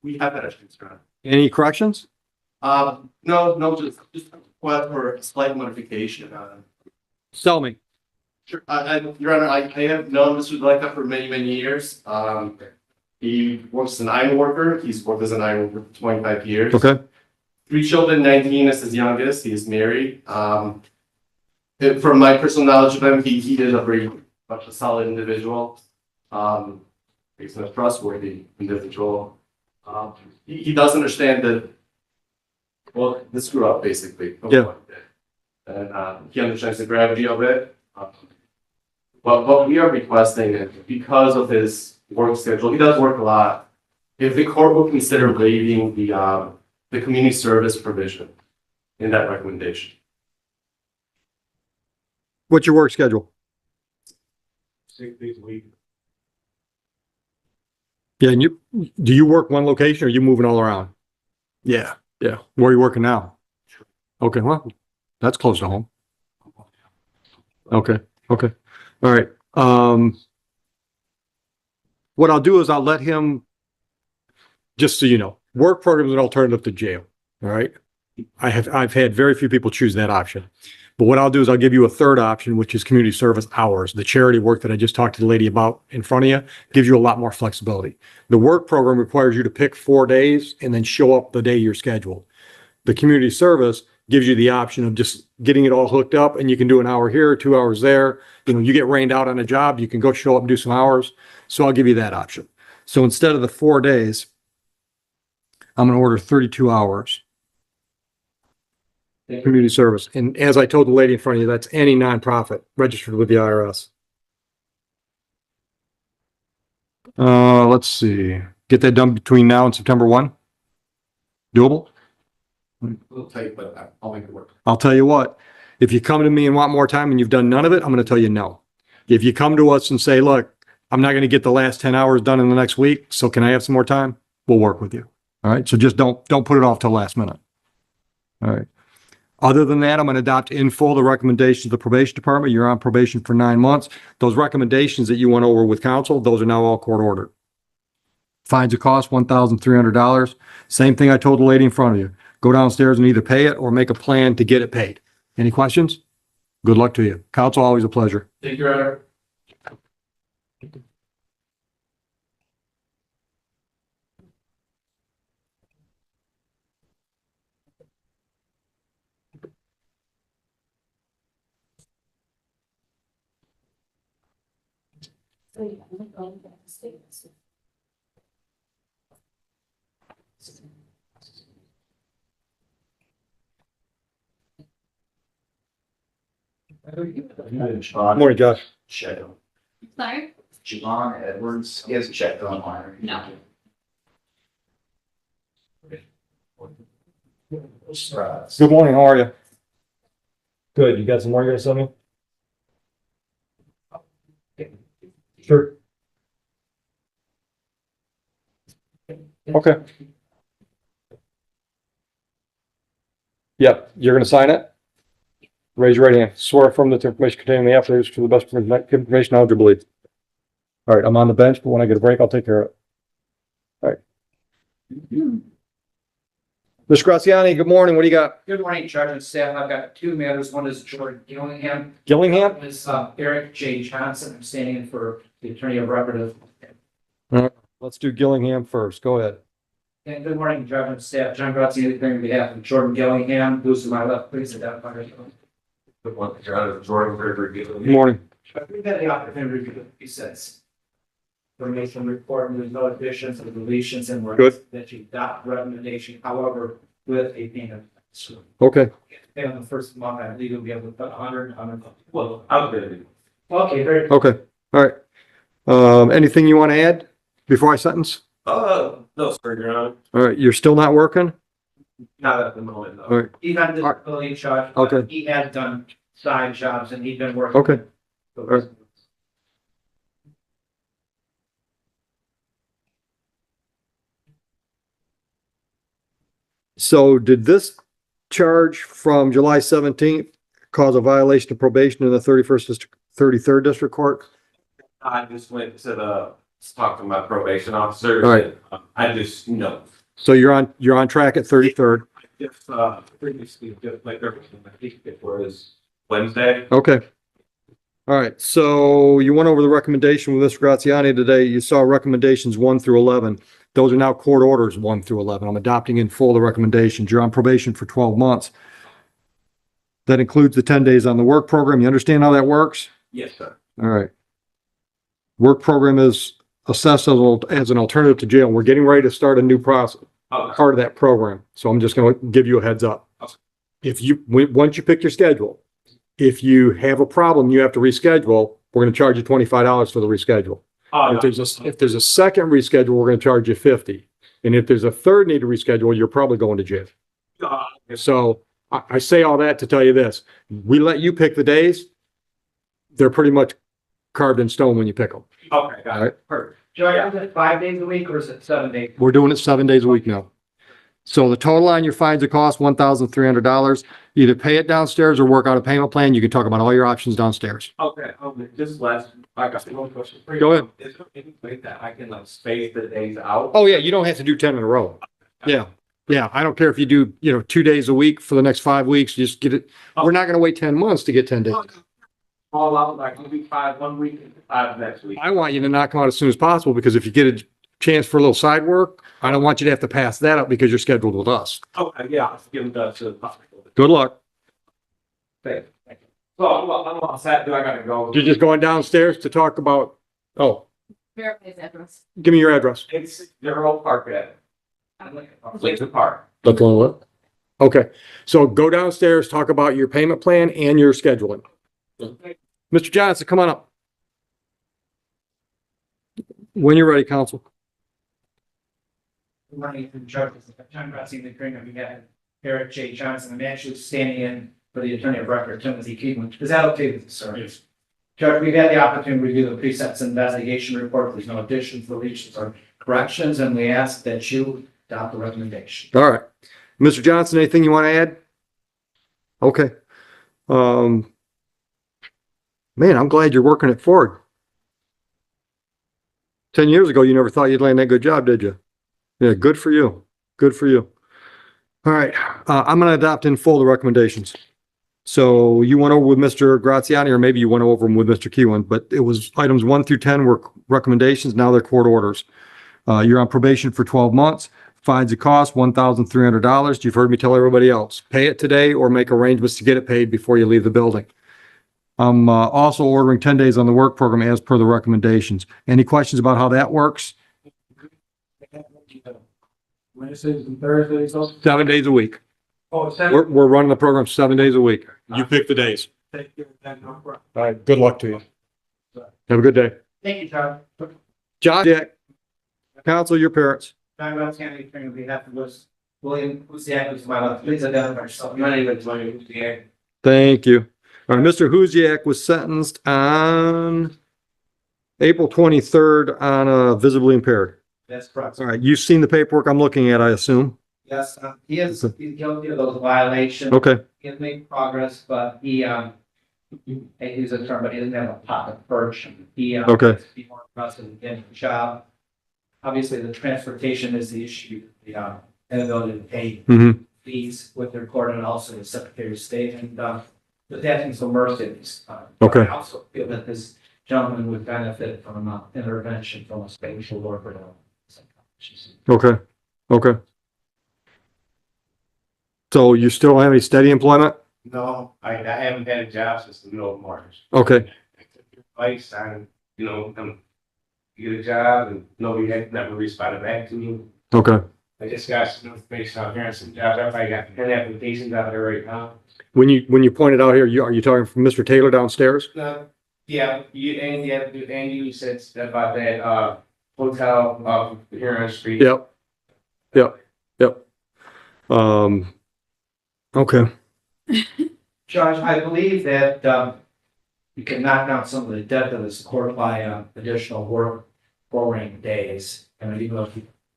We have that issues, Your Honor. Any corrections? No, just request for a slight modification. Tell me. Sure, Your Honor, I have known Mr. Zaleka for many, many years. He works as an iron worker. He's worked as an iron worker for 25 years. Okay. 3 children, 19 is his youngest. He is married. From my personal knowledge of him, he is a very much a solid individual. He's a trustworthy individual. He does understand the screw up basically. Of Yeah. what he did. And he understands the gravity of it. But what we are requesting is because of his work schedule, he does work a lot. If the court will consider waiving the community service provision in that recommendation. What's your work schedule? 6 days a week. Yeah, and do you work one location or are you moving all around? Yeah, yeah. Where are you working now? Okay, well, that's close to home. Okay, okay. All right. What I'll do is I'll let him, just so you know, work program is an alternative to jail. All right. I've had very few people choose that option. But what I'll do is I'll give you a third option, which is community service hours. The charity work that I just talked to the lady about in front of you gives you a lot more flexibility. The work program requires you to pick 4 days and then show up the day you're scheduled. The community service gives you the option of just getting it all hooked up, and you can do an hour here, 2 hours there. You know, you get rained out on a job, you can go show up and do some hours. So I'll give you that option. So instead of the 4 days, I'm going to order 32 hours. Community service. And as I told the lady in front of you, that's any nonprofit registered with the IRS. Let's see. Get that done between now and September 1. Doable? We'll take, but I'll make it work. I'll tell you what, if you come to me and want more time and you've done none of it, I'm going to tell you no. If you come to us and say, look, I'm not going to get the last 10 hours done in the next week, so can I have some more time? We'll work with you. All right. So just don't put it off till last minute. All right. Other than that, I'm going to adopt in full the recommendations of the probation department. You're on probation for 9 months. Those recommendations that you went over with counsel, those are now all court ordered. Fines a cost $1,300. Same thing I told the lady in front of you. Go downstairs and either pay it or make a plan to get it paid. Any questions? Good luck to you. Counsel, always a pleasure. Thank you, Your Honor. Good morning, Josh. Check him. Sorry? Javon Edwards, he hasn't checked online. No. Surprise. Good morning. How are you? Good. You got some more you're gonna send me? Sure. Okay. Yep. You're gonna sign it? Raise your right hand. Swear from the information contained in the affidavit to the best information knowledge or belief. All right. I'm on the bench, but when I get a break, I'll take care of it. All right. Mr. Graziani, good morning. What do you got? Good morning, Judge and staff. I've got 2 matters. One is Jordan Gillingham. Gillingham? One is Eric J. Johnson. I'm standing in for the attorney of record of. Let's do Gillingham first. Go ahead. And good morning, Judge and staff. John Graziani, on behalf of Jordan Gillingham. Who's to my left? Please identify yourself. Good one, Your Honor. Jordan Gregory. Good morning. We've had the opportunity to review the sets. Information report, and there's no additions or deletions, and we're Good. that you adopt recommendation, however, with a payment. So, Okay. on the first month, I believe we'll be able to put 100. Well, I'm good. Okay, very. Okay. All right. Anything you want to add before I sentence? No, sir, Your Honor. All right. You're still not working? Not at the moment, no. All right. He's on disability charge. but Okay. He had done side jobs and he'd been working. Okay. All right. So did this charge from July 17th cause a violation of probation in the 33rd District Court? I just went to the talk to my probation officer. All right. I just, So you're on track at 33rd. just, previously, just like everything, I think it was Wednesday. Okay. All right. So you went over the recommendation with Mr. Graziani today. You saw recommendations 1 through 11. Those are now court orders 1 through 11. I'm adopting in full the recommendations. You're on probation for 12 months. That includes the 10 days on the work program. You understand how that works? Yes, sir. All right. Work program is assessed as an alternative to jail. We're getting ready to start a new process, Okay. part of that program. So I'm just going to give you a heads up. Okay. Once you pick your schedule, if you have a problem, you have to reschedule, we're going to charge you $25 for the reschedule. If there's a second reschedule, we're going to charge you 50. And if there's a third need to reschedule, you're probably going to jail. So I say all that to tell you this. We let you pick the days. They're pretty much carved in stone when you pick them. Okay, got All right. it. Perfect. Joy, is it 5 days a week or is it 7 days? We're doing it 7 days a week now. So the total on your fines will cost $1,300. Either pay it downstairs or work out a payment plan. You can talk about all your options downstairs. Okay, just I got one question. For you. Go ahead. Is there any way that I can like space the days out? Oh, yeah, you don't have to do 10 in a row. Yeah. Yeah, I don't care if you do, 2 days a week for the next 5 weeks, just get it. We're not going to wait 10 months to get 10 days. All out like 1 week, 5 1 week, and 5 next week. I want you to knock them out as soon as possible because if you get a chance for a little side work, I don't want you to have to pass that up because you're scheduled with us. Okay, yeah, I'll give them that to the hospital. Good luck. Thank you. So I'm all set. Do I gotta go? You're just going downstairs to talk about, Verify his address. give me your address. It's General Park at Lincoln Park. That's one what? Okay, so go downstairs, talk about your payment plan and your scheduling. Mr. Johnson, come on up. When you're ready, counsel. Running through charges, John Graziani, the Green, we have Eric J. Johnson. I'm actually standing in for the attorney of record, Timothy Keegan. Is that okay with you, sir? Yes. Judge, we've had the opportunity to review the precepts investigation report. There's no additions, deletions, or corrections, and we ask that you adopt the recommendation. All right. Mr. Johnson, anything you want to add? Okay. Man, I'm glad you're working at Ford. 10 years ago, you never thought you'd land that good job, did you? Yeah, good for you. Good for you. All right. I'm going to adopt in full the recommendations. So you went over with Mr. Graziani, or maybe you went over them with Mr. Keewan, but it was items 1 through 10 were recommendations. Now they're court orders. You're on probation for 12 months. Fines a cost $1,300. You've heard me tell everybody else. Pay it today or make arrangements to get it paid before you leave the building. I'm also ordering 10 days on the work program as per the recommendations. Any questions about how that works? Wednesdays and Thursdays, 7 days a week. Oh, We're running the program 7 days a week. You pick the days. Thank you. No problem. All right. Good luck to you. Have a good day. Thank you, John. Josh, Jack, counsel your parents. John Graziani, attorney on behalf of us. William Huziak, who's my left. Please identify yourself. My name is William Huziak. Thank you. All right, Mr. Huziak was sentenced on April 23rd on visibly impaired. That's correct. All right, you've seen the paperwork I'm looking at, I assume? Yes, he's guilty of those violations. Okay, He has made progress, but he's a term, but he doesn't have a pocket perch. He, Okay. has to be more aggressive in getting the job. Obviously, the transportation is the issue, the inability to pay mm-hmm, fees with the court and also the Secretary of State, and with asking some mercy at this time. Okay. I also feel that this gentleman would benefit from intervention from a spatial worker. okay, okay. So you still don't have any steady employment? No, I haven't had a job since the middle of March. Okay, I took your advice and, come get a job and nobody had never responded back to me. okay. I just got some information out here and some jobs. I probably got 10 applications out there right now. When you pointed out here, are you talking from Mr. Taylor downstairs? No, yeah, you said about that, hotel, here on the street. Yep, yep, yep. Okay, Josh, I believe that you can knock down some of the debt of this court by additional work program days. And even though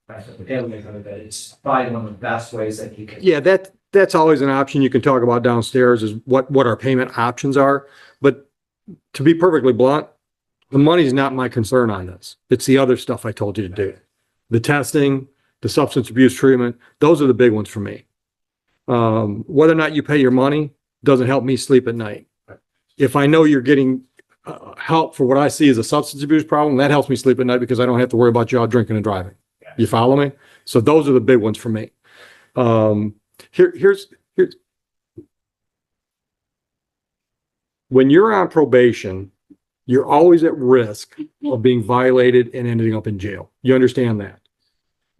it's probably one of the best ways that you can. yeah, that's always an option you can talk about downstairs is what our payment options are. But to be perfectly blunt, The money's not my concern on this. It's the other stuff I told you to do. The testing, the substance abuse treatment, those are the big ones for me. Whether or not you pay your money doesn't help me sleep at night. If I know you're getting help for what I see as a substance abuse problem, that helps me sleep at night because I don't have to worry about you out drinking and driving. You follow me? So those are the big ones for me. Here's when you're on probation, you're always at risk of being violated and ending up in jail. You understand that?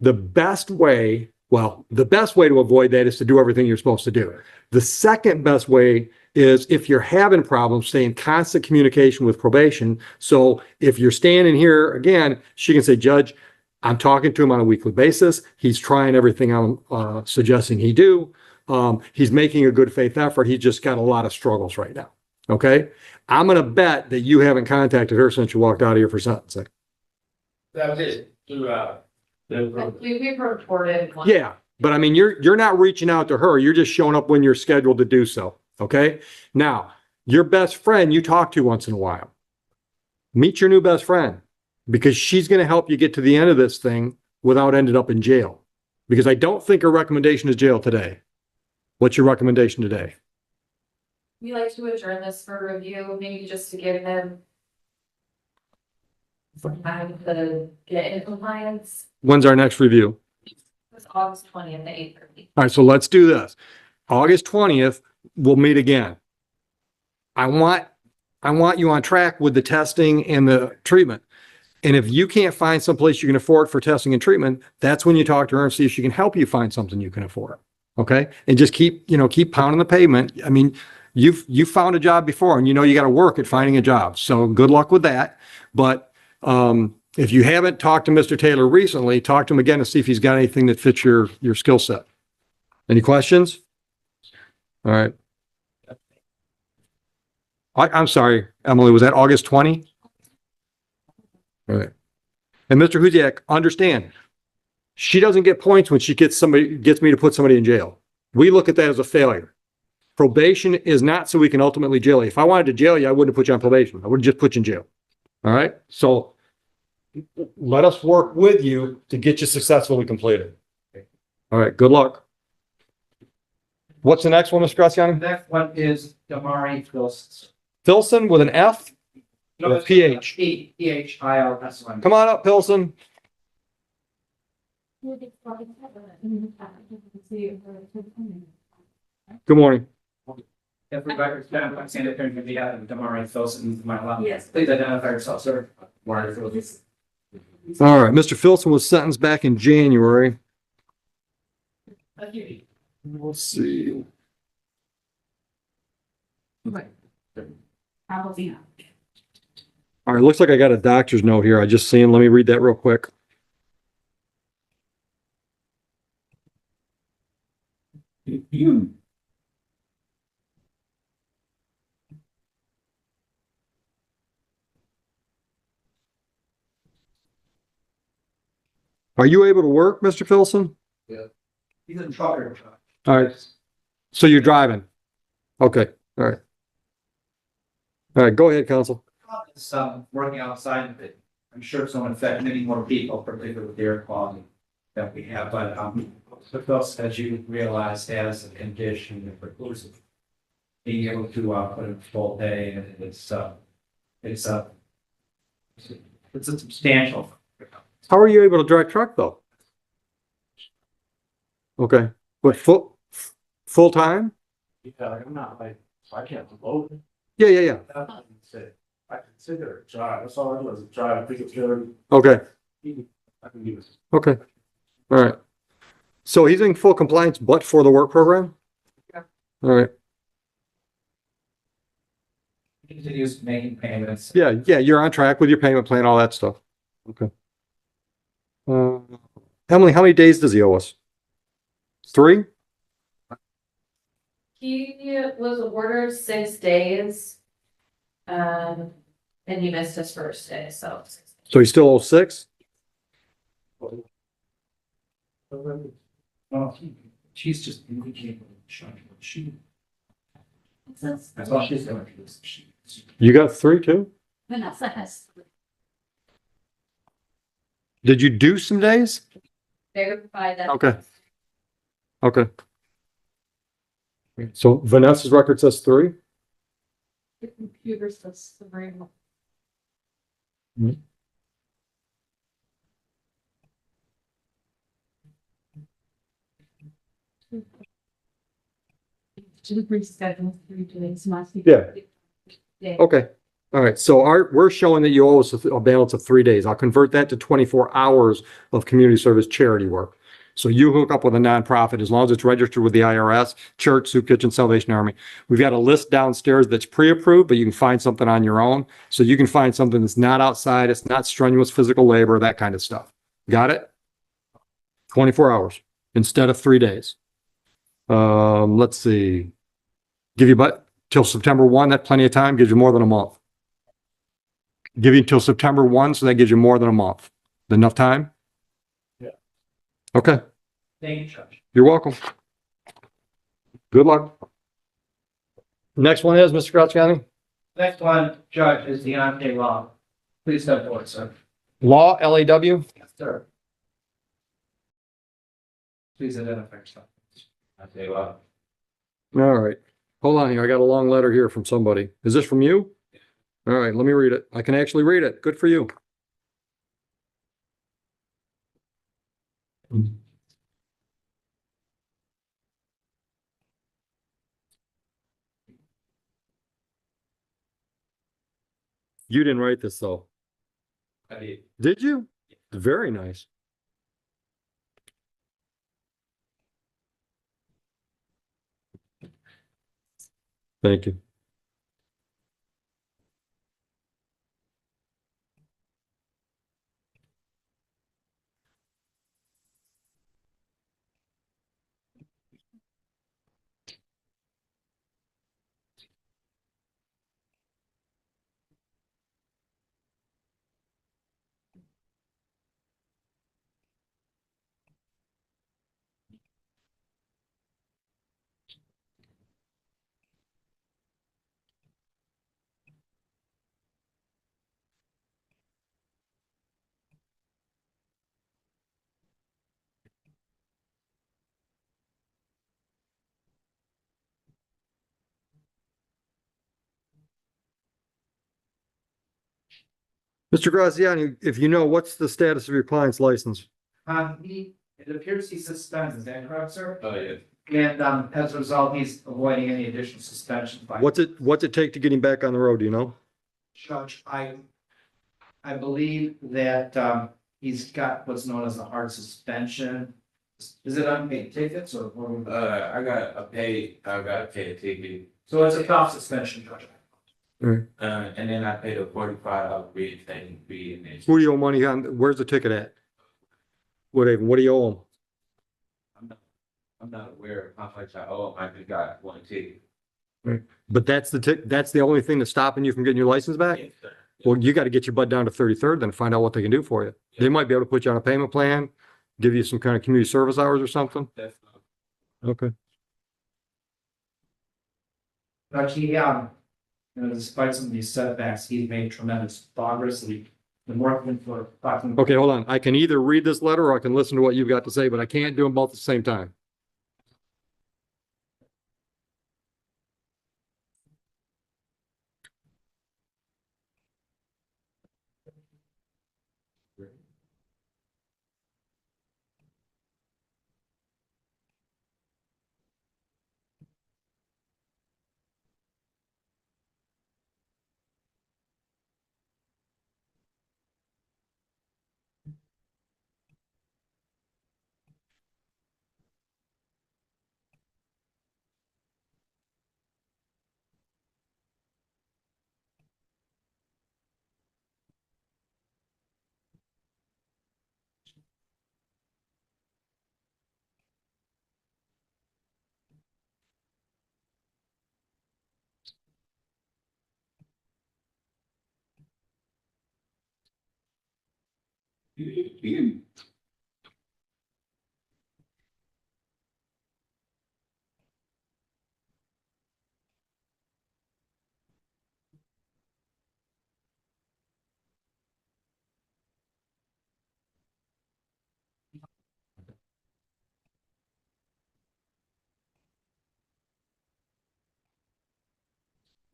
The best way to avoid that is to do everything you're supposed to do. The second best way is if you're having problems, stay in constant communication with probation. So if you're standing here again, she can say, Judge, I'm talking to him on a weekly basis. He's trying everything I'm suggesting he do. He's making a good faith effort. He's just got a lot of struggles right now. Okay. I'm going to bet that you haven't contacted her since you walked out of here for sentencing. That was it. Throughout. We reported. one. Yeah. But I mean, you're not reaching out to her. You're just showing up when you're scheduled to do so. Okay. Now, your best friend you talk to once in a while. Meet your new best friend because she's going to help you get to the end of this thing without ending up in jail. Because I don't think her recommendation is jail today. What's your recommendation today? We like to adjourn this for review, maybe just to give them some time to get in compliance. When's our next review? It's August 20th at 8:30. All right, so let's do this. August 20th, we'll meet again. I want you on track with the testing and the treatment. And if you can't find someplace you can afford for testing and treatment, that's when you talk to her and see if she can help you find something you can afford. Okay? And just keep pounding the pavement. I mean, you found a job before and you know you got to work at finding a job. So good luck with that. But if you haven't talked to Mr. Taylor recently, talk to him again to see if he's got anything that fits your skill set. Any questions? All right. I'm sorry, Emily, was that August 20? All right. And Mr. Huziak, understand, she doesn't get points when she gets me to put somebody in jail. We look at that as a failure. Probation is not so we can ultimately jail you. If I wanted to jail you, I wouldn't have put you on probation. I would have just put you in jail. All right. So let us work with you to get you successfully completed. All right. Good luck. What's the next one, Mr. Graciano? The next one is Damari Filson. Filson with an F or a PH? PHILSON. Come on up, Pilson. Good morning. If we identify Sanitary to be out of Damari Filson, my lab. Yes. Please identify yourself, sir. All right. Mr. Filson was sentenced back in January. Let's see. Probably not. All right. Looks like I got a doctor's note here. I just seen. Let me read that real quick. Are you able to work, Mr. Filson? He's in trucker. All right. So you're driving? Okay. All right. All right. Go ahead, counsel. It's working outside of it. I'm sure it's going to affect many more people, particularly with the air quality that we have. But the folks, as you realize, has a condition that precludes it being able to put in a full day, and it's a substantial. How are you able to drive truck though? Okay. But full time? Yeah, I'm not like, I can't vote. Yeah. I consider it drive. That's all I do is drive. I think it's good. Okay. I can do this. Okay. All right. So he's in full compliance, but for the work program? Yeah. All right. Continues making payments. Yeah. You're on track with your payment plan, all that stuff. Okay. Emily, how many days does he owe us? 3? He was ordered 6 days. And he missed his first day, so. So he still owes 6? Well, she's just indicating she. That's That's all she's doing. You got 3 too? Vanessa has Did you do some days? verified that. Okay. Okay. So Vanessa's record says 3? The computer says three. To reschedule 3 days must be. Yeah. Yeah. Okay. All right. So we're showing that you owe us a balance of 3 days. I'll convert that to 24 hours of community service charity work. So you hook up with a nonprofit as long as it's registered with the IRS, church, soup kitchen, Salvation Army. We've got a list downstairs that's pre-approved, but you can find something on your own. So you can find something that's not outside, it's not strenuous physical labor, that kind of stuff. Got it? 24 hours instead of 3 days. Let's see. Give you but till September 1, that's plenty of time, gives you more than a month. Give you till September 1, so that gives you more than a month. Enough time? Yeah. Okay, Thank you, Judge. you're welcome. Good luck. Next one is Mr. Graziani. Next one, Judge, is Deontay Law. Please step forward, sir. Law, LAW. Yes, sir. Please identify yourself. I tell you what, All right. Hold on here. I got a long letter here from somebody. Is this from you? All right, let me read it. I can actually read it. Good for you. You didn't write this though. I did. Did you? Very nice. Thank you. Mr. Graziani, if you know, what's the status of your client's license? It appears he's suspended, is that correct, sir? Oh, yeah. And, as a result, he's avoiding any additional suspension. What's it take to get him back on the road? Do you know? Judge, I believe that, he's got what's known as a hard suspension. Is it unpaid tickets or? I got a ticket, So it's a cop suspension, Judge. and then I paid a $45 reinstatement fee and then. Who do you owe money on? Where's the ticket at? What do you owe him? I'm not aware of how much I owe him. I just got one ticket. But that's the only thing that's stopping you from getting your license back? Yes, sir. Well, you got to get your butt down to 33rd, then find out what they can do for you. They might be able to put you on a payment plan, give you some kind of community service hours or something. That's Okay. Judge, despite some of these setbacks, he's made tremendous progress. He's been working for approximately. Okay, hold on. I can either read this letter or I can listen to what you've got to say, but I can't do them both at the same time.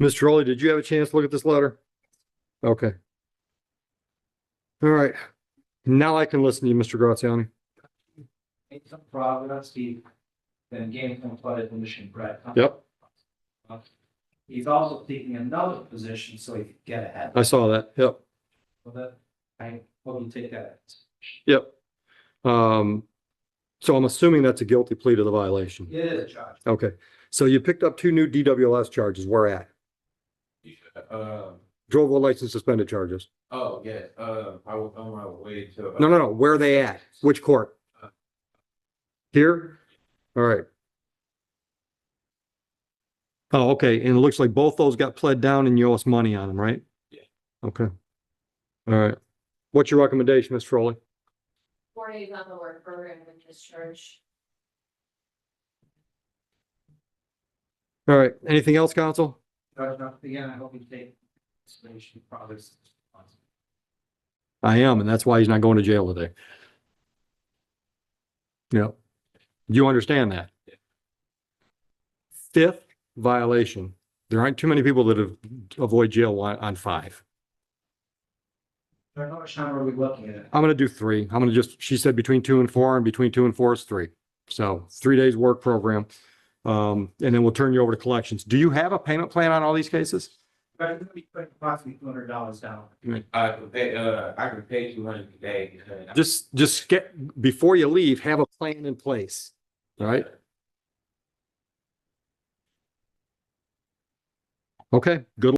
Mr. Rowley, did you have a chance to look at this letter? Okay. All right. Now I can listen to you, Mr. Graziani. Make some progress, he then gained some flooded permission, Brett. Yep, He's also seeking another position so he could get ahead. I saw that. Yep, So that, I hope you take that. yep. So I'm assuming that's a guilty plea to the violation. It is a charge. Okay, so you picked up 2 new DWLS charges. Where at? Drove a license suspended charges. Oh, yeah, I was on my way to. No. Where are they at? Which court? Here? All right. Oh, okay. And it looks like both those got pled down and you owe us money on them, right? Yeah. Okay. All right. What's your recommendation, Ms. Froley? 4 days on the work program and discharge. All right. Anything else, counsel? Judge, again, I hope you take consideration progress. I am, and that's why he's not going to jail today. Yep. You understand that? 5th violation. There aren't too many people that have avoid jail on 5. How much time are we looking at? I'm gonna do 3. I'm gonna just, she said between 2 and 4, and between 2 and 4 is 3. So 3 days work program. And then we'll turn you over to collections. Do you have a payment plan on all these cases? But I'm gonna be putting approximately $200 down. I can pay 200 today. Just get, before you leave, have a plan in place. All right? Okay, good